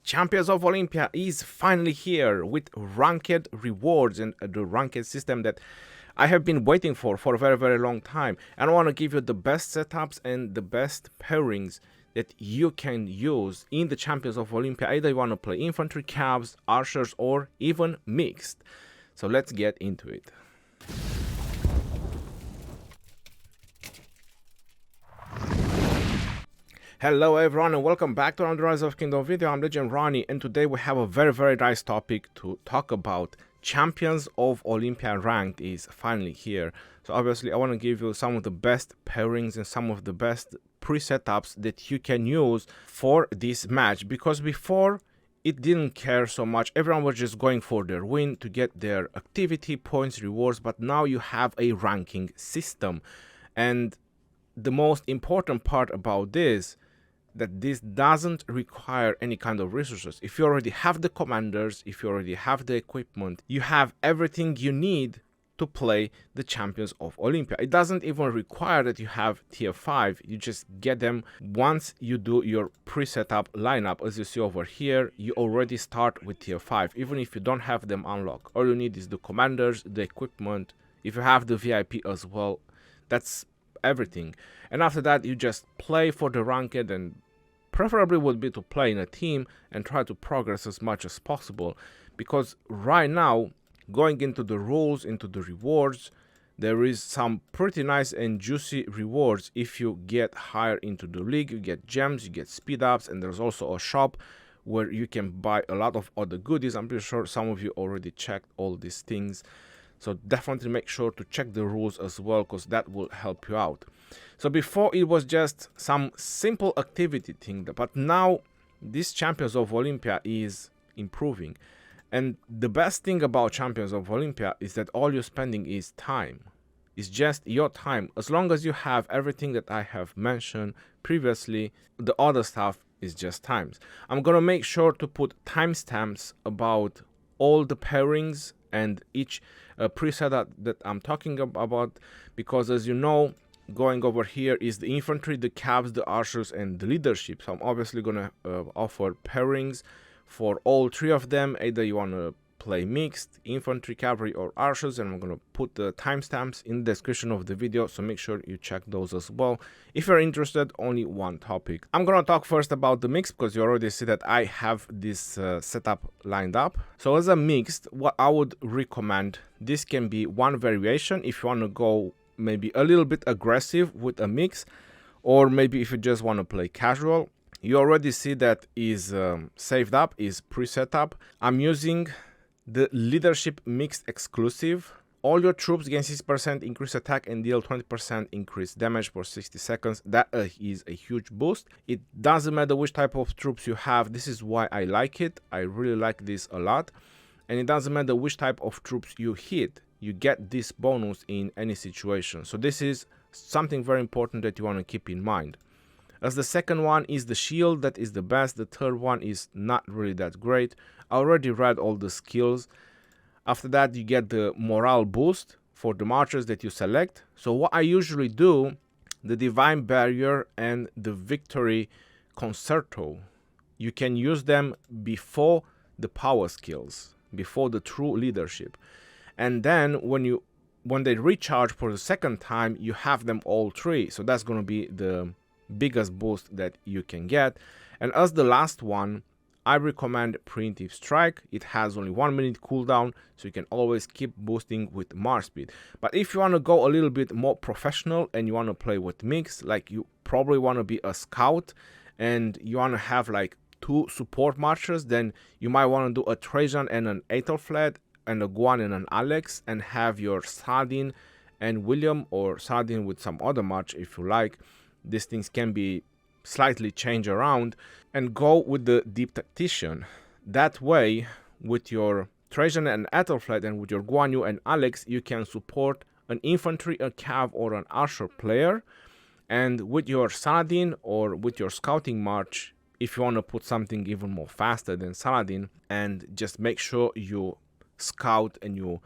Champions of Olympia is finally here with ranked rewards and the ranked system that I have been waiting for a very long time. And I want to give you the best setups and the best pairings that you can use in the Champions of Olympia. Either you want to play infantry, cabs, archers, or even mixed. So let's get into it. Hello everyone and welcome back to another Rise of Kingdom video. I'm Legend Ronnie and today we have a very nice topic to talk about. Champions of Olympia ranked is finally here. So obviously I want to give you some of the best pairings and some of the best pre-setups that you can use for this match, because before it didn't care so much. Everyone was just going for their win to get their activity points, rewards, but now you have a ranking system. And the most important part about this, that this doesn't require any kind of resources. If you already have the commanders, if you already have the equipment, you have everything you need to play the Champions of Olympia. It doesn't even require that you have tier 5. You just get them once you do your pre-setup lineup. As you see over here, you already start with tier 5, even if you don't have them unlocked. All you need is the commanders, the equipment. If you have the VIP as well, that's everything. And after that, you just play for the ranked, and preferably would be to play in a team and try to progress as much as possible, because right now, going into the rules, into the rewards, there is some pretty nice and juicy rewards. If you get higher into the league, you get gems, you get speed ups, and there's also a shop where you can buy a lot of other goodies. I'm pretty sure some of you already checked all these things, so definitely make sure to check the rules as well, because that will help you out. So before it was just some simple activity thing, but now this Champions of Olympia is improving. And the best thing about Champions of Olympia is that all you're spending is time. It's just your time. As long as you have everything that I have mentioned previously, the other stuff is just times. I'm gonna make sure to put timestamps about all the pairings and each preset that I'm talking about, because as you know, going over here is the infantry, the cabs, the archers, and the leadership. So I'm obviously gonna offer pairings for all three of them. Either you want to play mixed, infantry, cavalry, or archers, and I'm gonna put the timestamps in the description of the video, so make sure you check those as well if you're interested. Only one topic. I'm gonna talk first about the mix, because you already see that I have this setup lined up. So as a mixed, what I would recommend, this can be one variation if you want to go maybe a little bit aggressive with a mix, or maybe if you just want to play casual. You already see that is saved up, is pre-set up. I'm using the leadership mixed exclusive. All your troops gain 6% increase attack and deal 20% increase damage for 60 seconds. That is a huge boost. It doesn't matter which type of troops you have. This is why I like it. I really like this a lot. And it doesn't matter which type of troops you hit, you get this bonus in any situation. So this is something very important that you want to keep in mind. As the second one is the shield, that is the best. The third one is not really that great. I already read all the skills. After that, you get the morale boost for the marchers that you select. So what I usually do, the divine barrier and the victory concerto, you can use them before the power skills, before the true leadership. And then when they recharge for the second time, you have them all three. So that's going to be the biggest boost that you can get. And as the last one, I recommend Preemptive Strike. It has only 1 minute cooldown, so you can always keep boosting with march speed. But if you want to go a little bit more professional and you want to play with mix, like you probably want to be a scout and you want to have like 2 support marchers, then you might want to do a Trajan and an Aethelflaed and a Guan and an Alex, and have your Sardine and William, or Sardine with some other march if you like. These things can be slightly changed around, and go with the Deep Tactician. That way, with your Trajan and Aethelflaed and with your Guan Yu and Alex, you can support an infantry, a cav, or an archer player. And with your Saladin or with your scouting march, if you want to put something even more faster than Saladin, and just make sure you scout and you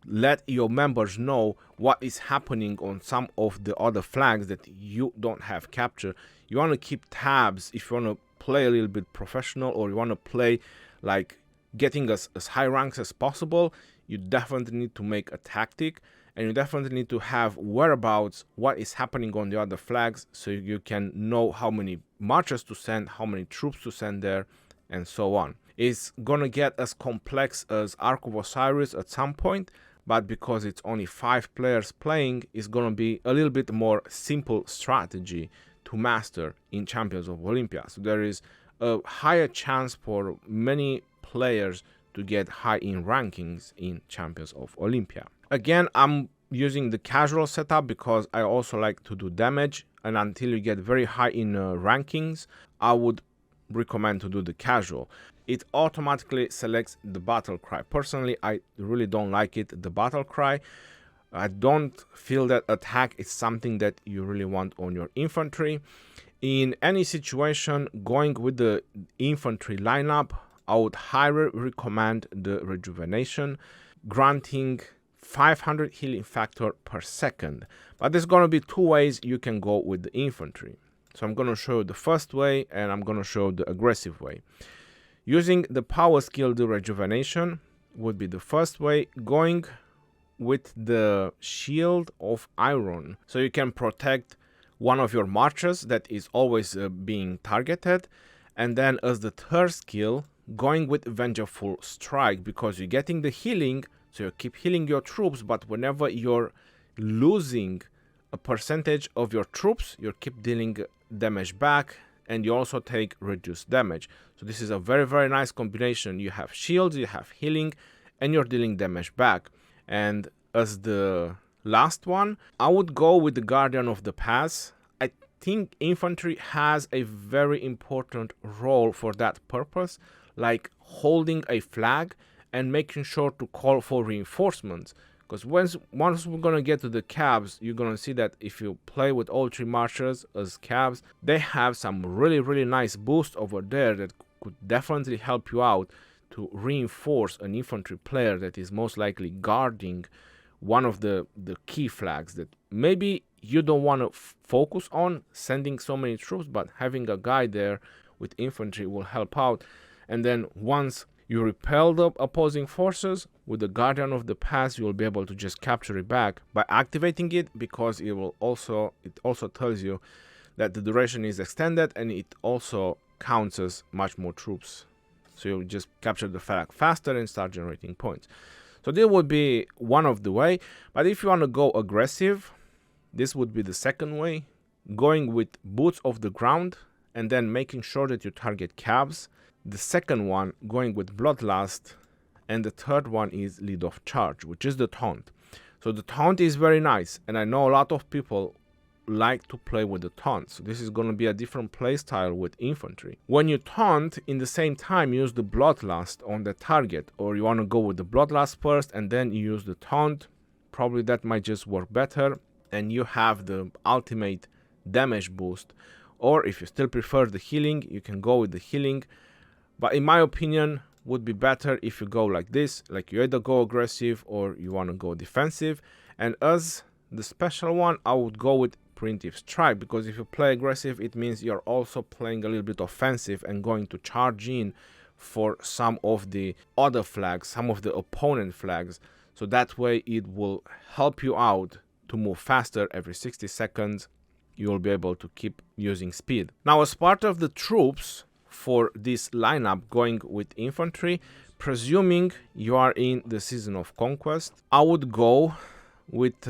let your members know what is happening on some of the other flags that you don't have captured. You want to keep tabs if you want to play a little bit professional, or you want to play like getting as high ranks as possible, you definitely need to make a tactic, and you definitely need to have whereabouts what is happening on the other flags, so you can know how many marchers to send, how many troops to send there, and so on. It's gonna get as complex as Ark of Osiris at some point, but because it's only 5 players playing, it's gonna be a little bit more simple strategy to master in Champions of Olympia. So there is a higher chance for many players to get high in rankings in Champions of Olympia. Again, I'm using the casual setup because I also like to do damage, and until you get very high in rankings, I would recommend to do the casual. It automatically selects the battle cry. Personally, I really don't like it, the battle cry. I don't feel that attack is something that you really want on your infantry. In any situation, going with the infantry lineup, I would highly recommend the rejuvenation, granting 500 healing factor per second. But there's going to be 2 ways you can go with the infantry. So I'm going to show you the first way, and I'm going to show the aggressive way. Using the power skill, the rejuvenation would be the first way, going with the shield of iron, so you can protect one of your marchers that is always being targeted. And then as the third skill, going with Vengeful Strike, because you're getting the healing, so you keep healing your troops, but whenever you're losing a percentage of your troops, you keep dealing damage back, and you also take reduced damage. So this is a very, very nice combination. You have shields, you have healing, and you're dealing damage back. And as the last one, I would go with the Guardian of the Pass. I think infantry has a very important role for that purpose, like holding a flag and making sure to call for reinforcements. Because once we're going to get to the cabs, you're going to see that if you play with all 3 marchers as cabs, they have some really, really nice boost over there that could definitely help you out to reinforce an infantry player that is most likely guarding one of the key flags that maybe you don't want to focus on sending so many troops, but having a guy there with infantry will help out. And then once you repel the opposing forces, with the Guardian of the Pass, you will be able to just capture it back by activating it, because it also tells you that the duration is extended, and it also counts as much more troops. So you just capture the flag faster and start generating points. So this would be one of the way. But if you want to go aggressive, this would be the second way, going with Boots of the Ground and then making sure that you target cabs. The second one, going with Bloodlust, and the third one is Lead of Charge, which is the taunt. So the taunt is very nice, and I know a lot of people like to play with the taunt. So this is going to be a different play style with infantry. When you taunt, in the same time use the Bloodlust on the target, or you want to go with the Bloodlust first and then you use the taunt. Probably that might just work better, and you have the ultimate damage boost. Or if you still prefer the healing, you can go with the healing. But in my opinion, would be better if you go like this, like you either go aggressive or you want to go defensive. And as the special one, I would go with Preemptive Strike, because if you play aggressive, it means you're also playing a little bit offensive and going to charge in for some of the other flags, some of the opponent flags. So that way it will help you out to move faster. Every 60 seconds you will be able to keep using speed. Now, as part of the troops for this lineup going with infantry, presuming you are in the Season of Conquest, I would go with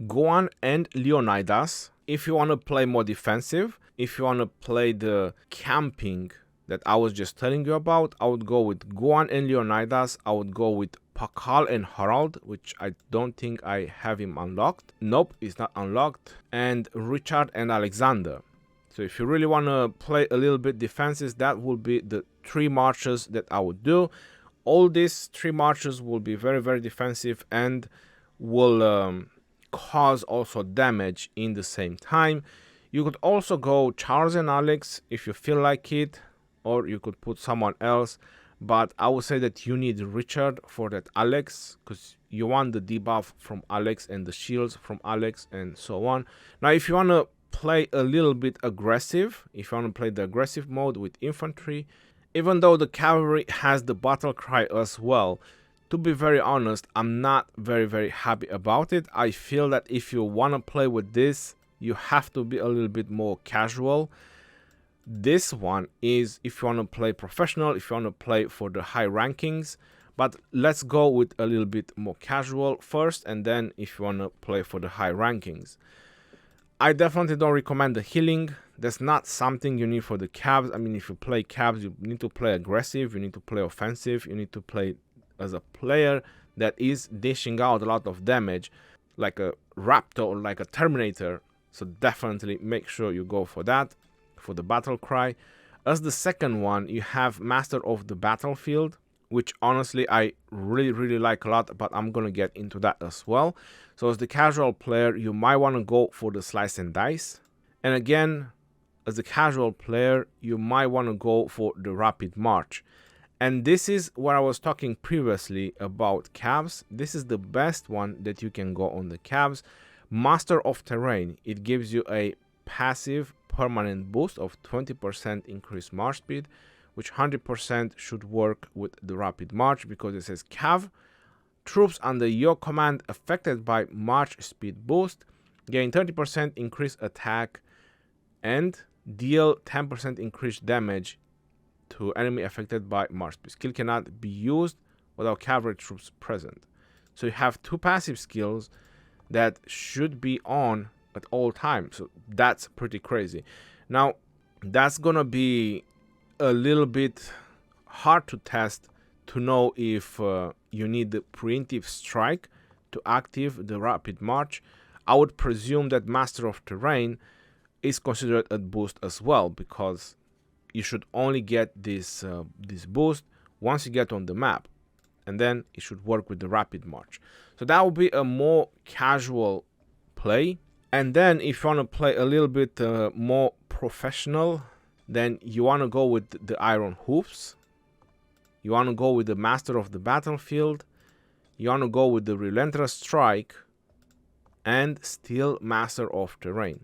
Goan and Leonidas. If you want to play more defensive, if you want to play the camping that I was just telling you about, I would go with Goan and Leonidas. I would go with Pakal and Harald, which I don't think I have him unlocked. Nope, it's not unlocked. And Richard and Alexander. So if you really want to play a little bit defenses, that will be the 3 marches that I would do. All these 3 marches will be very, very defensive and will cause also damage in the same time. You could also go Charles and Alex if you feel like it, or you could put someone else. But I would say that you need Richard for that Alex, because you want the debuff from Alex and the shields from Alex and so on. Now, if you want to play a little bit aggressive, if you want to play the aggressive mode with infantry, even though the cavalry has the battle cry as well, to be very honest, I'm not very happy about it. I feel that if you want to play with this, you have to be a little bit more casual. This one is if you want to play professional, if you want to play for the high rankings. But let's go with a little bit more casual first, and then if you want to play for the high rankings. I definitely don't recommend the healing. That's not something you need for the cabs. I mean, if you play cabs, you need to play aggressive, you need to play offensive, you need to play as a player that is dishing out a lot of damage, like a Raptor or like a Terminator. So definitely make sure you go for that, for the battle cry. As the second one, you have Master of the Battlefield, which honestly I really like a lot, but I'm gonna get into that as well. So as the casual player, you might want to go for the Slice and Dice, and again, as a casual player, you might want to go for the Rapid March. And this is where I was talking previously about cabs. This is the best one that you can go on the cabs. Master of Terrain, it gives you a passive permanent boost of 20% increased march speed, which 100% should work with the Rapid March, because it says Cav, troops under your command affected by march speed boost gain 30% increased attack and deal 10% increased damage to enemy affected by march speed. Skill cannot be used without cavalry troops present. So you have two passive skills that should be on at all times. So that's pretty crazy. Now, that's gonna be a little bit hard to test to know if you need the preemptive strike to active the Rapid March. I would presume that Master of Terrain is considered a boost as well, because you should only get this boost once you get on the map, and then it should work with the Rapid March. So that would be a more casual play. And then if you want to play a little bit more professional, then you want to go with the Iron Hoofs, you want to go with the Master of the Battlefield, you want to go with the Relentless Strike, and still Master of Terrain.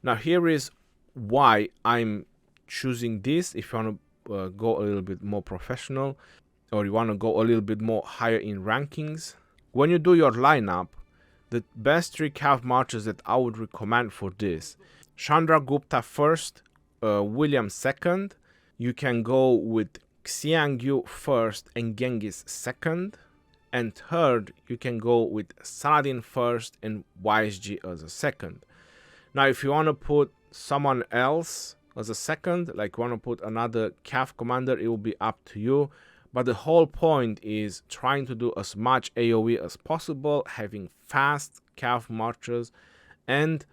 Now here is why I'm choosing this. If you want to go a little bit more professional, or you want to go a little bit more higher in rankings, when you do your lineup, the best 3 cav marches that I would recommend for this: Chandragupta first, William second. You can go with Xiangyu first and Genghis second, and third you can go with Saladin first and YSG as a second. Now if you want to put someone else as a second, like you want to put another cav commander, it will be up to you. But the whole point is trying to do as much AoE as possible, having fast cav marches and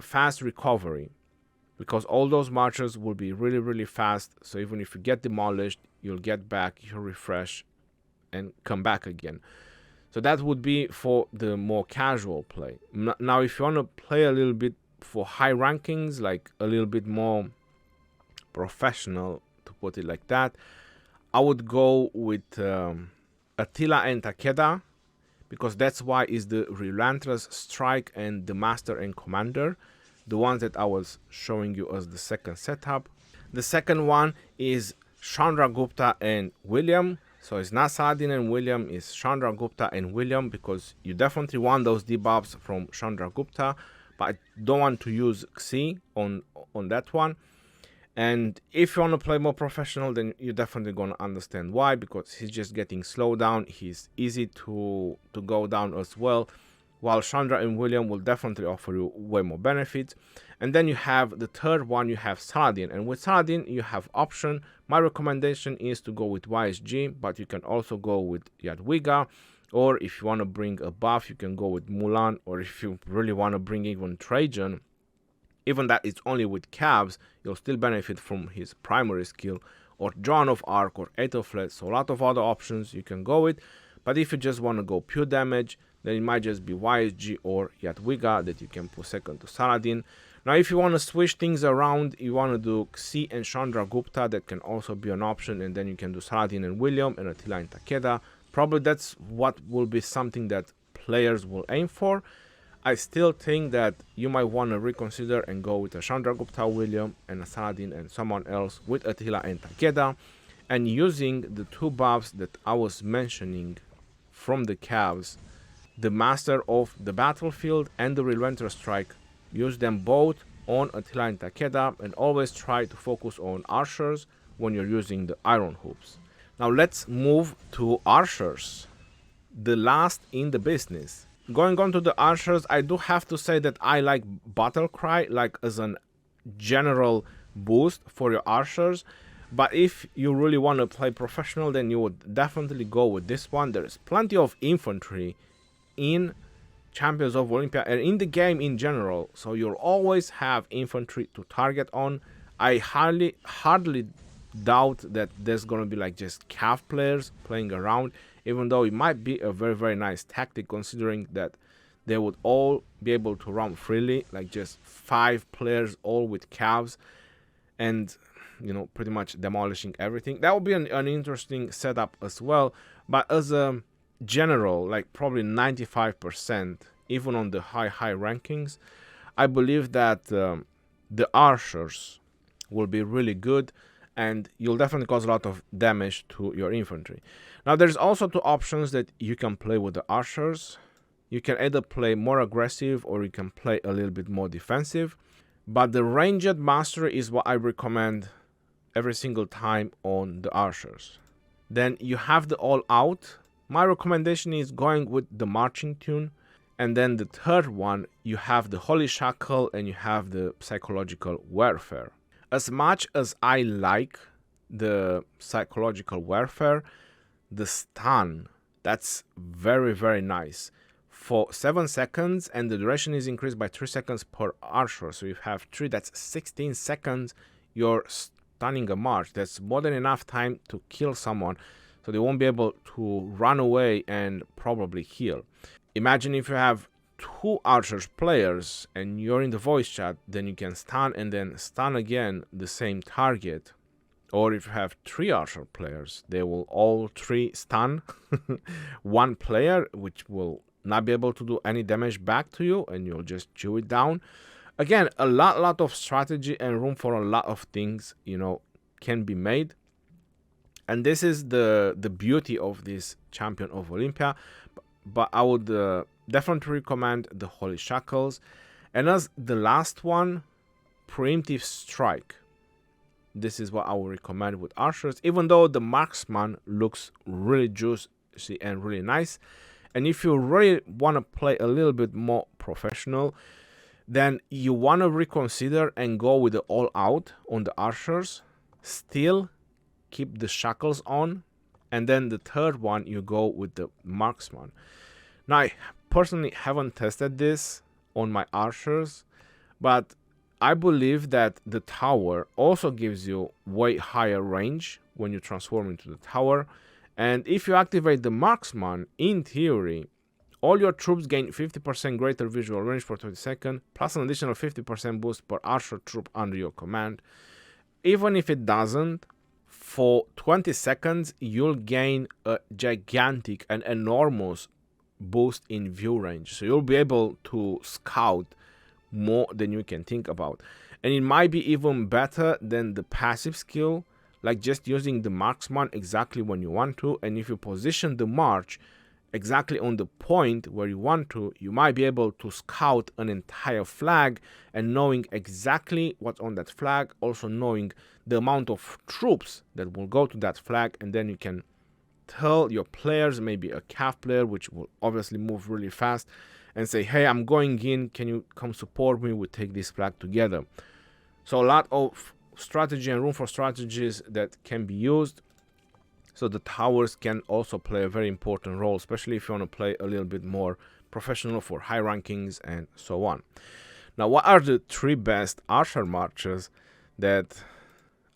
fast recovery, because all those marches will be really fast. So even if you get demolished, you'll get back, you'll refresh and come back again. So that would be for the more casual play. Now if you want to play a little bit for high rankings, like a little bit more professional, to put it like that, I would go with Attila and Takeda, because that's why is the Relentless Strike and the Master and Commander, the ones that I was showing you as the second setup. The second one is Chandragupta and William. So it's not Saladin and William, it's Chandragupta and William, because you definitely want those debuffs from Chandragupta, but I don't want to use Xi on that one. And if you want to play more professional, then you're definitely going to understand why, because he's just getting slowed down. He's easy to go down as well, while Chandra and William will definitely offer you way more benefits. And then you have the third one, you have Saladin. And with Saladin, you have option. My recommendation is to go with YSG, but you can also go with Jadwiga. Or if you want to bring a buff, you can go with Mulan. Or if you really want to bring even Trajan, even that it's only with cabs, you'll still benefit from his primary skill, or Joan of Arc, or Aethelflaed. So a lot of other options you can go with. But if you just want to go pure damage, then it might just be YSG or Jadwiga that you can put second to Saladin. Now if you want to switch things around, you want to do Xi and Chandragupta, that can also be an option, and then you can do Saladin and William and Attila and Takeda. Probably that's what will be something that players will aim for. I still think that you might want to reconsider and go with a Chandragupta William and a Saladin and someone else with Attila and Takeda, and using the two buffs that I was mentioning from the Cavs, the Master of the Battlefield and the Relentless Strike. Use them both on Attila and Takeda, and always try to focus on archers when you're using the Iron Hoops. Now let's move to archers, the last in the business. Going on to the archers, I do have to say that I like Battle Cry like as a general boost for your archers, but if you really want to play professional, then you would definitely go with this one. There's plenty of infantry in Champions of Olympia and in the game in general, so you'll always have infantry to target on. I hardly doubt that there's gonna be like just cav players playing around, even though it might be a very nice tactic, considering that they would all be able to run freely, like just 5 players all with cavs, and you know, pretty much demolishing everything. That would be an interesting setup as well. But as a general, like probably 95%, even on the high rankings, I believe that the archers will be really good, and you'll definitely cause a lot of damage to your infantry. Now there's also 2 options that you can play with the archers. You can either play more aggressive or you can play a little bit more defensive, but the ranged mastery is what I recommend every single time on the archers. Then you have the all out. My recommendation is going with the marching tune, and then the third one, you have the holy shackle and you have the psychological warfare. As much as I like the psychological warfare, the stun, that's very nice. For 7 seconds, and the duration is increased by 3 seconds per archer. So if you have 3, that's 16 seconds you're stunning a march. That's more than enough time to kill someone, so they won't be able to run away and probably heal. Imagine if you have 2 archers players and you're in the voice chat, then you can stun and then stun again the same target. Or if you have 3 archer players, they will all 3 stun one player, which will not be able to do any damage back to you, and you'll just chew it down. Again, a lot of strategy and room for a lot of things, you know, can be made. And this is the beauty of this Champion of Olympia. But I would definitely recommend the Holy Shackles. And as the last one, Preemptive Strike. This is what I would recommend with archers, even though the Marksman looks really juicy and really nice. And if you really want to play a little bit more professional, then you want to reconsider and go with the all out on the archers. Still keep the shackles on, and then the third one you go with the marksman. Now I personally haven't tested this on my archers, but I believe that the tower also gives you way higher range when you transform into the tower. And if you activate the marksman, in theory, all your troops gain 50% greater visual range for 20 seconds, plus an additional 50% boost per archer troop under your command. Even if it doesn't, for 20 seconds, you'll gain a gigantic and enormous boost in view range. So you'll be able to scout more than you can think about. And it might be even better than the passive skill, like just using the marksman exactly when you want to. And if you position the march exactly on the point where you want to, you might be able to scout an entire flag, and knowing exactly what's on that flag, also knowing the amount of troops that will go to that flag, and then you can tell your players, maybe a cav player, which will obviously move really fast, and say, hey, I'm going in, can you come support me, we take this flag together. So a lot of strategy and room for strategies that can be used. So the towers can also play a very important role, especially if you want to play a little bit more professional for high rankings and so on. Now, what are the 3 best archer marches that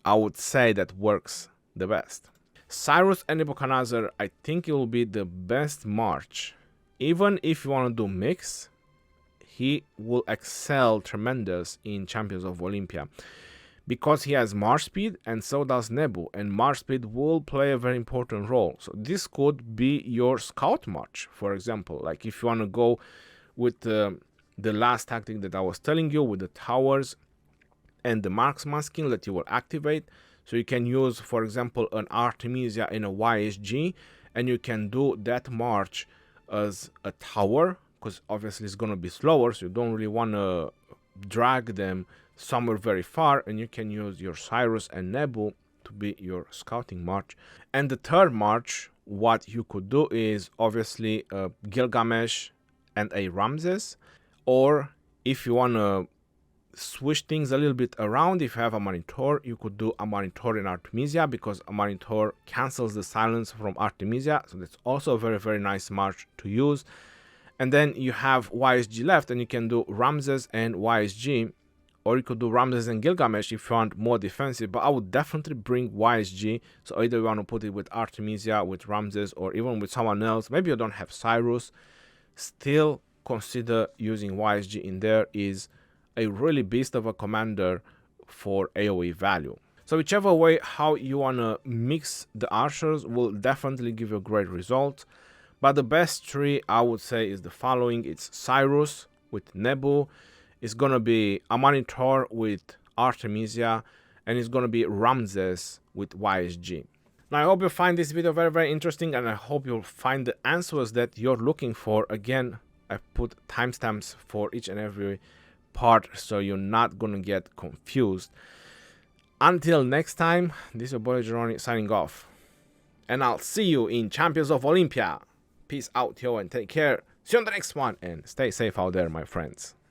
I would say that works the best? Cyrus and Nebuchadnezzar, I think it will be the best march. Even if you want to do mix, he will excel tremendous in Champions of Olympia, because he has march speed and so does Nebu, and march speed will play a very important role. So this could be your scout march, for example. Like if you want to go with the last tactic that I was telling you with the towers and the marksman skill that you will activate. So you can use, for example, an Artemisia in a YSG, and you can do that march as a tower, because obviously it's going to be slower, so you don't really want to drag them somewhere very far, and you can use your Cyrus and Nebu to be your scouting march. And the third march, what you could do is obviously Gilgamesh and a Ramses, or if you want to switch things a little bit around, if you have a Monitor, you could do a Monitor in Artemisia, because a Monitor cancels the silence from Artemisia, so that's also a very, very nice march to use. And then you have YSG left, and you can do Ramses and YSG, or you could do Ramses and Gilgamesh if you want more defensive, but I would definitely bring YSG. So either you want to put it with Artemisia, with Ramses, or even with someone else. Maybe you don't have Cyrus, still consider using YSG in there. Is a really beast of a commander for AoE value. So whichever way how you want to mix the archers will definitely give you a great result. But the best three I would say is the following. It's Cyrus with Nebu, it's going to be a Monitor with Artemisia, and it's going to be Ramses with YSG. Now I hope you find this video very, very interesting, and I hope you'll find the answers that you're looking for. Again, I put timestamps for each and every part, so you're not gonna get confused. Until next time, this is your boy Jeroni signing off, and I'll see you in Champions of Olympia. Peace out, yo, and take care. See you on the next one, and stay safe out there, my friends.